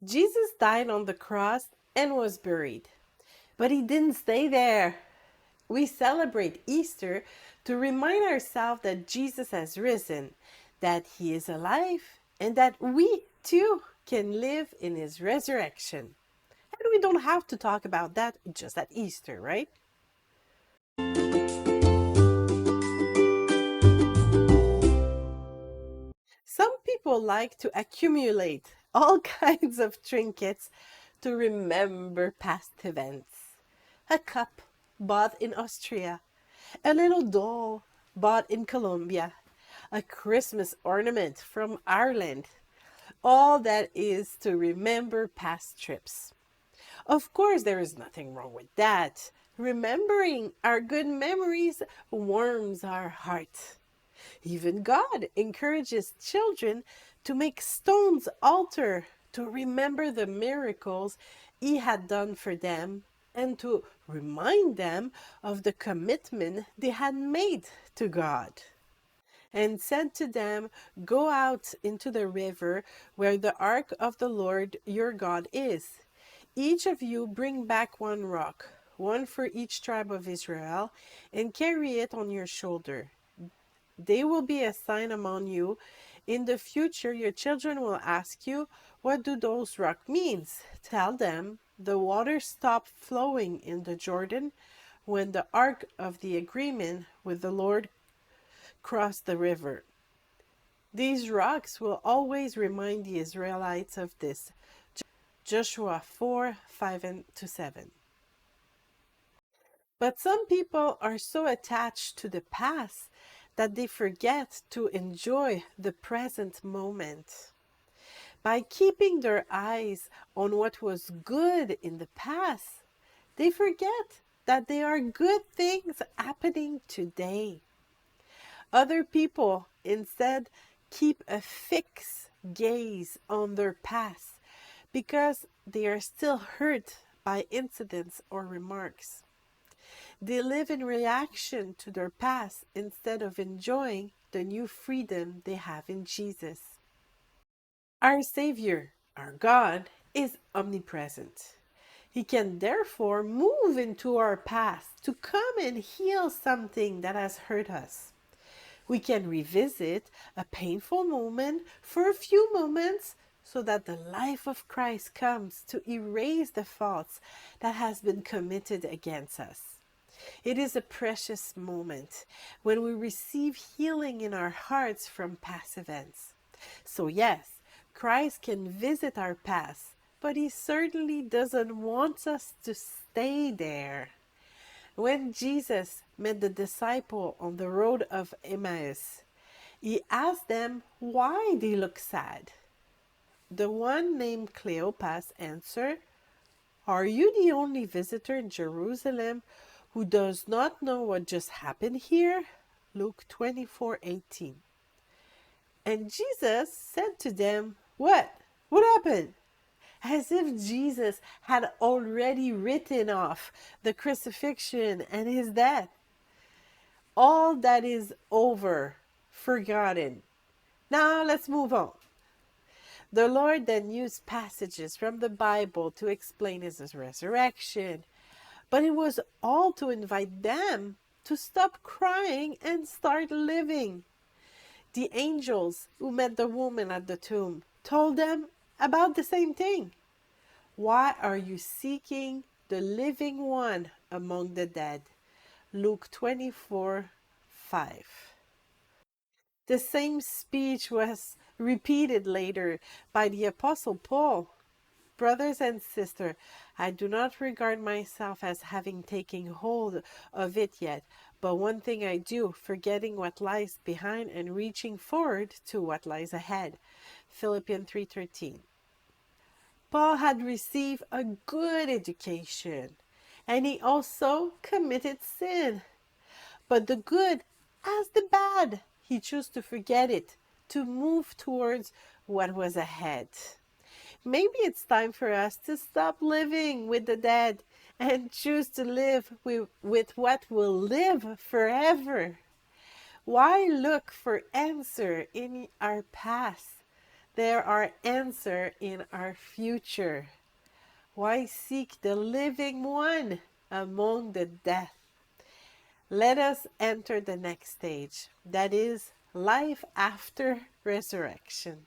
Jesus died on the cross and was buried, but he didn't stay there. We celebrate Easter to remind ourselves that Jesus has risen, that he is alive, and that we too can live in his resurrection. And we don't have to talk about that just at Easter, right? Some people like to accumulate all kinds of trinkets to remember past events. A cup bought in Austria, a little doll bought in Colombia, a Christmas ornament from Ireland. All that is to remember past trips. Of course, there is nothing wrong with that. Remembering our good memories warms our heart. Even God encourages children to make stones altar to remember the miracles he had done for them and to remind them of the commitment they had made to God. And said to them, "Go out into the river where the ark of the Lord your God is. Each of you bring back one rock, one for each tribe of Israel, and carry it on your shoulder. They will be a sign among you. In the future, your children will ask you, 'What do those rocks mean?' Tell them, 'The water stopped flowing in the Jordan when the ark of the agreement with the Lord crossed the river.'" These rocks will always remind the Israelites of this. Joshua 4 5 to 7. But some people are so attached to the past that they forget to enjoy the present moment. By keeping their eyes on what was good in the past, they forget that there are good things happening today. Other people instead keep a fixed gaze on their past because they are still hurt by incidents or remarks. They live in reaction to their past instead of enjoying the new freedom they have in Jesus. Our Savior, our God, is omnipresent. He can therefore move into our past to come and heal something that has hurt us. We can revisit a painful moment for a few moments so that the life of Christ comes to erase the faults that has been committed against us. It is a precious moment when we receive healing in our hearts from past events. So yes, Christ can visit our past, but he certainly doesn't want us to stay there. When Jesus met the disciple on the road of Emmaus, he asked them why they looked sad. The one named Cleopas answered, "Are you the only visitor in Jerusalem who does not know what just happened here?" Luke 24:18. And Jesus said to them, "What? What happened?" As if Jesus had already written off the crucifixion and his death. All that is over, forgotten. Now let's move on. The Lord then used passages from the Bible to explain his resurrection, but it was all to invite them to stop crying and start living. The angels who met the woman at the tomb told them about the same thing. Why are you seeking the living one among the dead? Luke 24:5. The same speech was repeated later by the Apostle Paul. "Brothers and sisters, I do not regard myself as having taken hold of it yet, but one thing I do, forgetting what lies behind and reaching forward to what lies ahead." Philippians 3:13. Paul had received a good education, and he also committed sin. But the good as the bad, he chose to forget it, to move towards what was ahead. Maybe it's time for us to stop living with the dead and choose to live with what will live forever. Why look for answer in our past? there are answers in our future. Why seek the living one among the dead? Let us enter the next stage, that is life after resurrection.